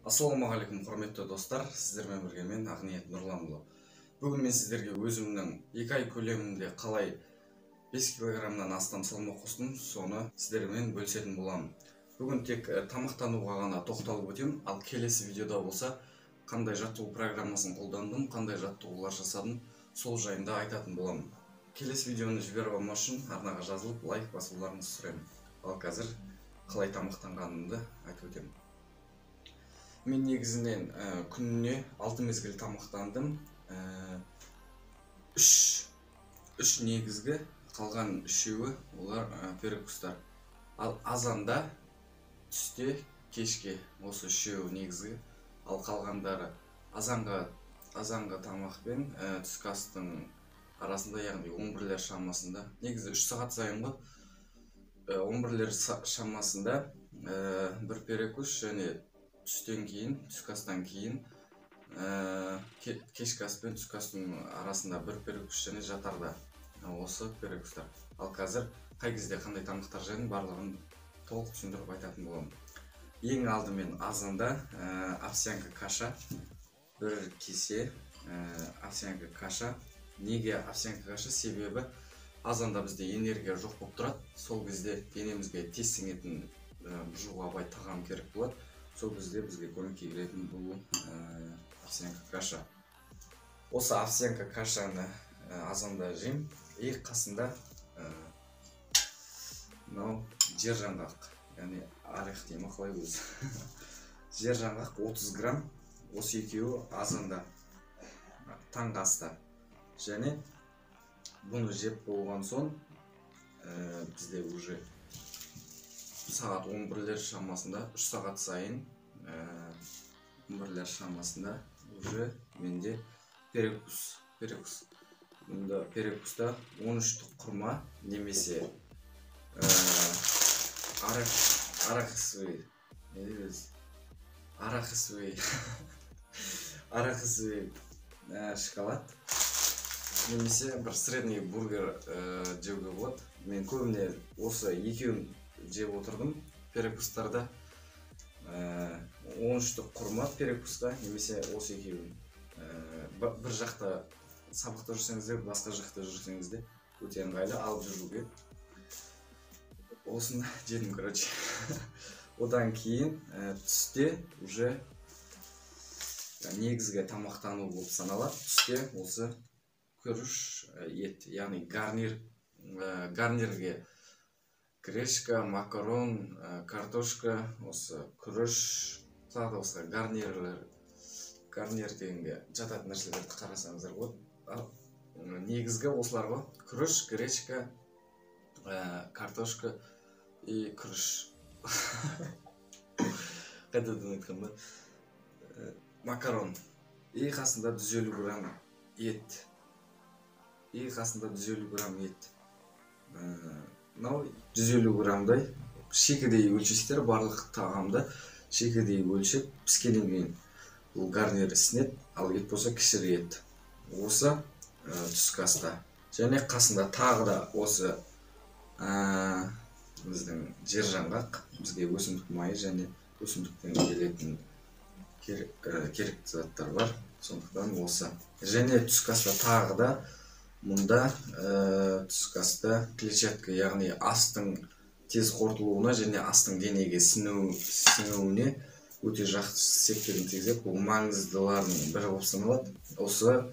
Ассалаумағалейкум құрметті достар, сіздермен бірге мен Ақниет Нұрланұлы. Бүгін мен сіздерге өзімнің 2 ай көлемінде қалай 5 килограммнан астам салмақ қостым, соны сіздермен бөлісетін боламын. Бүгін тек тамақтануға ғана тоқталып өтемін, ал келесі видеода болса қандай жаттығу программасын қолдандым, қандай жаттығулар жасадым, сол жайында айтатын боламын. Келесі видеоны жіберіп алмас үшін арнаға жазылып лайк басуларыңызды сұраймын. Ал қазір қалай тамақтанғанымды айтып өтемін. Мен негізінен күніне 6 мезгіл тамақтандым. 3 негізгі, қалған 3-еуі олар перекустар. Ал азанда, түсте, кешке осы 3-еуі негізгі. Ал қалғандары азанға тамақпен түскі астың арасында, яғни 11-лер шамасында. Негізі 3 сағат сайын ғой. 11-лер шамасында бір перекус және түстен кейін, түскі астан кейін, кешкі ас пен түскі астың арасында бір перекус және жатарда. Осы перекустар. Ал қазір қай кезде қандай тамақтар жайын барлығын толық түсіндіріп айтатын боламын. Ең алдымен азанда овсянка каша, бір кесе овсянка каша. Неге овсянка каша? Себебі азанда бізде энергия жоқ болып тұрады. Сол кезде денемізге тез сіңетін бұжуға бай тағам керек болады. Сол кезде бізге көмекке келетін бұл овсянка каша. Осы овсянка кашаны азанда жеймін. И қасында мынау жер жаңғақ, яғни орех деймін, қалай өзі. Жер жаңғақ 30 грамм, осы екеуі азанда таңғы аста. Және бұны жеп болған соң бізде уже сағат 11-лер шамасында, 3 сағат сайын 11-лер шамасында уже менде перекус. Мұнда перекуста 13-тік құрма немесе арахисовый шоколад немесе бір средний бургер жеуге болады. Мен көбіне осы екеуін жеп отырдым перекустарда. 13-тік құрма перекуста немесе осы екеуін. Бір жақта сабақта жүрсеңізде, басқа жақта жүрсеңізде өте ыңғайлы алып жүруге. Осыны жедім, короче. Одан кейін түсте уже негізгі тамақтану болып саналады. Түсте осы күріш ет, яғни гарнирге гречка, макарон, картошка, осы күріш, тағы да басқа гарнир дегенге жататын нәрселерді қарасаңыздар болады. Негізгі осылар ғой: күріш, гречка, картошка и күріш. Қайтадан айтқан ба? Макарон. И қасында 150 грамм ет. Мынау 150 граммдай шекедей өлшестер, барлық тағамда шекедей өлшеп піскеннен кейін бұл гарнир ісінеді. Ал ет болса кішірек ет. Осы түскі аста. Және қасында тағы да осы біздің жер жаңғақ, бізге өсімдік майы және өсімдіктен келетін керекті заттар бар. Сондықтан осы. Және түскі аста тағы да мұнда түскі аста клетчатка, яғни астың тез қорытылуына және астың денеге сіңуіне өте жақсы септігін тигізеді. Бұл маңыздылардың бірі болып саналады. Осы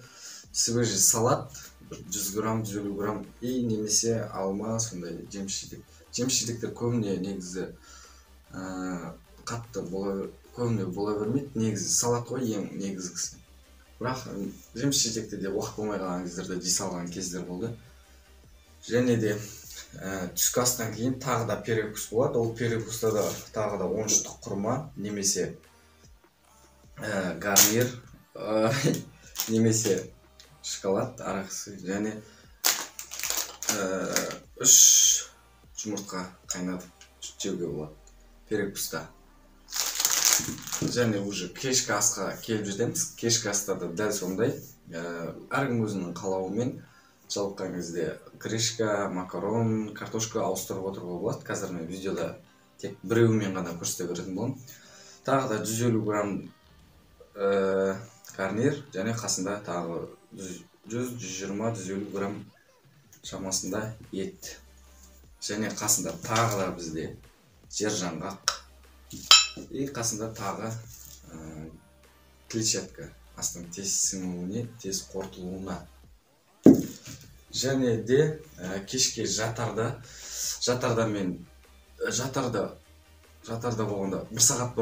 свежий салат 100 грамм, 150 грамм и немесе алма, сондай жеміс-жидектер көбіне негізі қатты көбіне бола бермейді. Негізі салат қой ең негізгісі. Бірақ жеміс-жидекте де уақыт болмай қалған кездерде жей салған кездер болды. Және де түскі астан кейін тағы да перекус болады. Ол перекуста да тағы да 13-тік құрма немесе гарнир немесе шоколад, арахисовый және 3 жұмыртқа қайнатып жеуге болады перекуста. Және уже кешкі асқа келіп жетеміз. Кешкі аста да дәл сондай. Әркім өзінің қалауымен жалыққан кезде гречка, макарон, картошка ауыстырып отыруға болады. Қазір мен видеода тек біреуімен ғана көрсете беретін боламын. тағы да 150 грамм гарнир және қасында тағы 100-120-150 грамм шамасында ет. Және қасында тағы да бізде жержаңғақ. И қасында тағы клетчатка, астың тез сіңуіне, тез қорытылуына. Және де кешке жатарда болғанда 1 сағат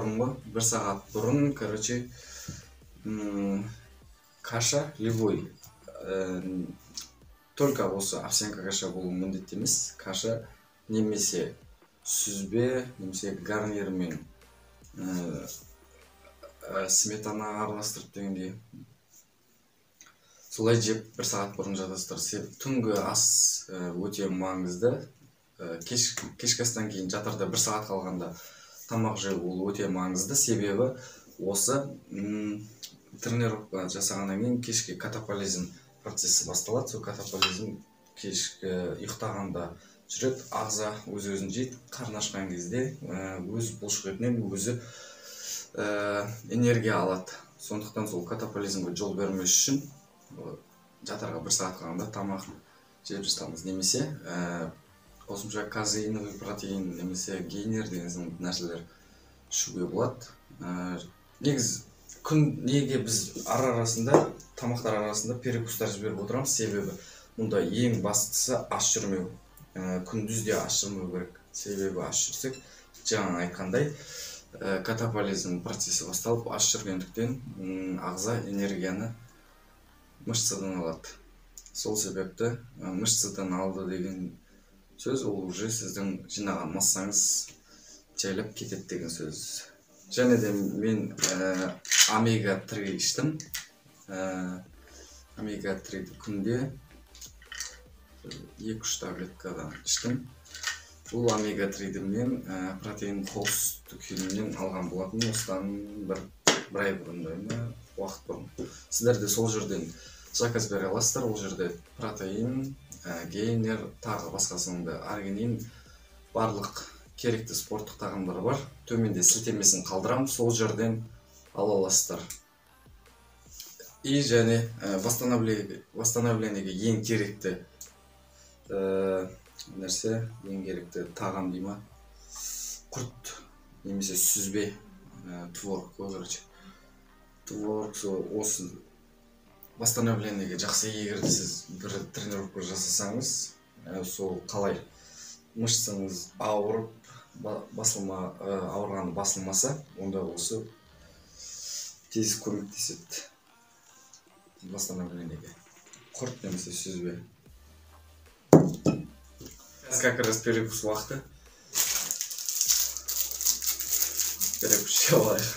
бұрын, короче, каша любой, только осы овсянка каша болуы міндетті емес. Каша немесе сүзбе, немесе гарнирмен сметана араластырып дегендей. Солай жеп 1 сағат бұрын жатасыздар. Түнгі ас өте маңызды. Кешкі астан кейін жатарда 1 сағат қалғанда тамақ жеу ол өте маңызды. Себебі осы тренировка жасағаннан кейін кешкі катаболизм процесі басталады. Сол катаболизм кешкі ұйықтағанда жүреді, ағза өз-өзін жейді. Қарны ашқан кезде өз бұлшық етінен өзі энергия алады. Сондықтан сол катаболизмге жол бермес үшін жатарға 1 сағат қалғанда тамақ жеп жатамыз. Немесе қосымша казеиновый протеин, немесе гейнер деген нәрселер ішуге болады. Неге біз тамақтар арасында перекустар жіберіп отырамыз? Себебі мұнда ең бастысы аш жүрмеу. Күндізде аш жүрмеу керек. Себебі аш жүрсек, жаңа айтқандай, катаболизм процесі басталып, аш жүргендіктен ағза энергияны мышцадан алады. Сол себепті мышцадан алды деген сөз ол уже сіздің жинаған массаңыз жайлап кетеді деген сөз. Және де мен омега-3 іштім. Омега-3 күнде 2-3 таблеткадан іштім. Бұл омега-3-ді мен протеин қос дүкенінен алған болатын. Осыдан бір ай бұрын, уақыт бұрын. Сіздер де сол жерден заказ бере аласыздар. Ол жерде протеин, гейнер, тағы басқасында аргинин, барлық керекті спорттық тағамдар бар. Төменде сілтемесін қалдырам, сол жерден ала аласыздар. И және восстановлениеге ең керекті нәрсе, ең керекті тағам дейма, құрт немесе сүзбе, творог, короче. Творог осы восстановлениеге жақсы. Егер сіз бір тренировка жасасаңыз, сол қалай мышцаңыз ауырып, ауырғаны басылмаса, онда осы тез көмектеседі восстановлениеге. Құрт немесе сүзбе. Как раз перекус уақыты. Перекус алайық.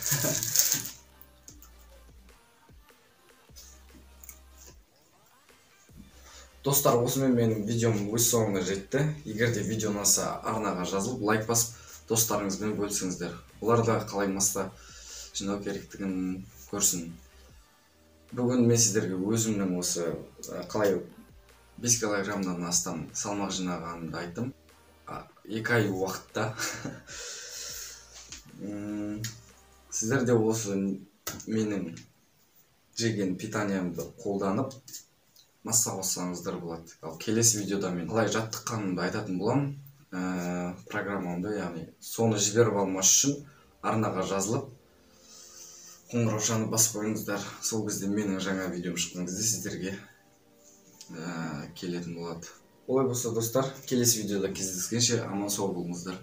Достар, осымен менің видеом өз соңына жетті. Егер де видео ұнаса, арнаға жазылып, лайк басып, достарыңызбен бөлісіңіздер. Олар да қалай маста жинау керектігін көрсін. Бүгін мен сіздерге өзімнің осы қалай 5 килограммнан астам салмақ жинағанымды айттым. 2 ай уақытта. Сіздер де осы менің жеген питаниямды қолданып масса қоссаңыздар болады. Ал келесі видеода мен қалай жаттыққанымды айтатын болам. Программамды, яғни соны жіберіп алмас үшін арнаға жазылып, қоңыраушаны басып қойыңыздар. Сол кезде менің жаңа видеом шыққан кезде сіздерге келетін болады. Олай болса достар, келесі видеода кездескенше аман сау болыңыздар.